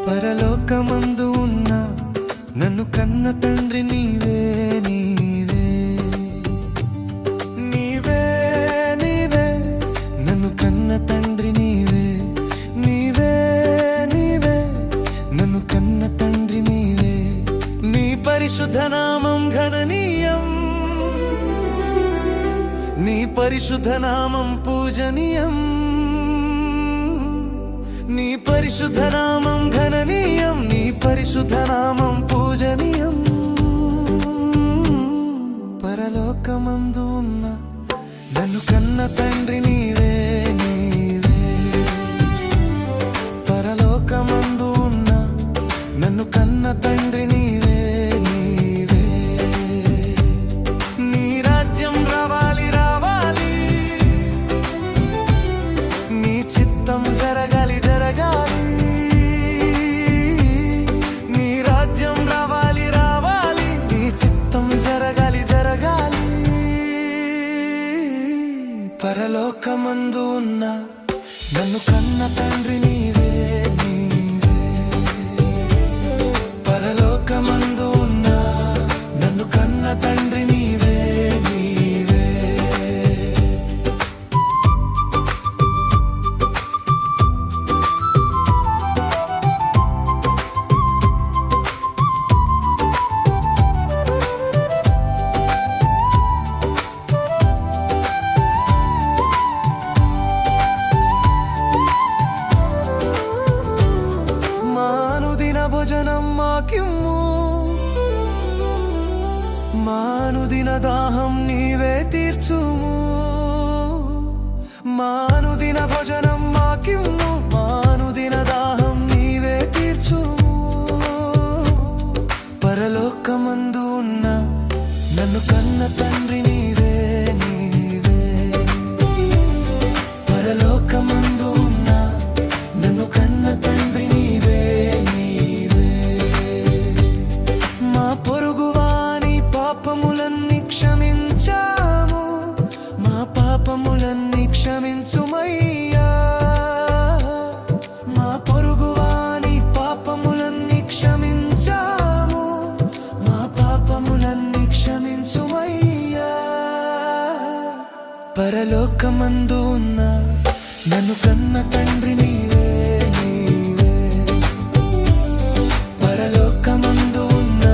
పరలోకమందు ఉన్న నన్ను కన్న తండ్రి నీవే నీవే నీవే నీవే నన్ను కన్న తండ్రి నీవే నీవే నీవే నన్ను కన్న తండ్రి నీవే నీ పరిశుద్ధ నామం ఘననీయం నీ పరిశుద్ధ నామం పూజనీయం నీ పరిశుద్ధ నామం ఘననీయం నీ పరిశుద్ధ నామం పూజనీయం పరలోకమందు ఉన్న నన్ను కన్న తండ్రి నీవే నీవే పరలోకమందు ఉన్న నన్ను కన్న తండ్రి నీవే నీవే నీ రాజ్యం రావాలి రావాలి నీ చిత్తం జరగాలి జరగాలి నీ రాజ్యం రావాలి రావాలి నీ చిత్తం జరగాలి జరగాలి పరలోకమందు ఉన్న నన్ను కన్న తండ్రి నీవే నీవే పరలోకమందు ఉన్న నన్ను కన్న తండ్రి నీవే నీవే భోజనం మాకిమ్ము మానుదిన దాహం నీవే తీర్చుము మానుదిన భోజనం మాకిమ్ము మానుదిన దాహం నీవే తీర్చుము పరలోకమందు ఉన్న నన్ను కన్న తండ్రి నీవే నీవే పరలోకమందు ఉన్న నన్ను కన్న తండ్రి నీవే పాపములన్నీ క్షమించాము మా పాపములన్నీ క్షమించుమయ్యా మా పొరుగువాని పాపములన్నీ క్షమించాము మా పాపములన్నీ క్షమించుమయ్యా పరలోకమందు ఉన్న నన్ను కన్న తండ్రి నీవే నీవే పరలోకమందు ఉన్న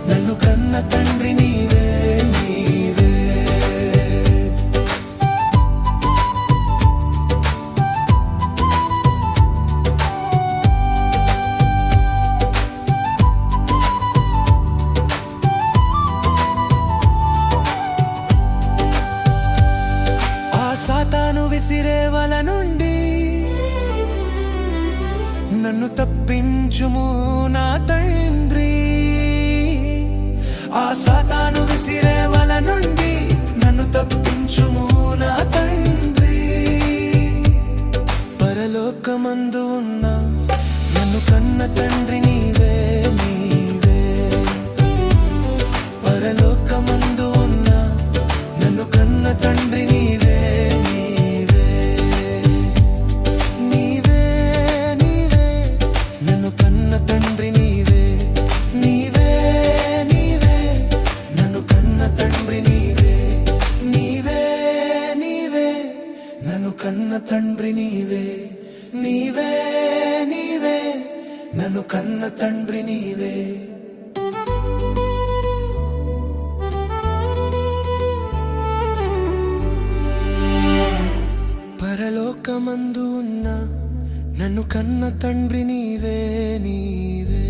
నన్ను కన్న తండ్రి నీవే నీవే ఆ సాతాను విసిరే వల నుండి నన్ను తప్పించుము నా తండ్రి ఆ సాతాను విసిరే వల నుండి నన్ను తప్పించుము నా తండ్రి పరలోకమందు ఉన్న నన్ను కన్న తండ్రి నీవే నీవే పరలోకమందు ఉన్న నన్ను కన్న తండ్రి నీవే నీవే నీవే నీవే నన్ను కన్న తండ్రి నీవే నీవే కన్న తండ్రి నీవే నీవే నీవే నన్ను కన్న తండ్రి నీవే పరలోకమందు ఉన్న నన్ను కన్న తండ్రి నీవే నీవే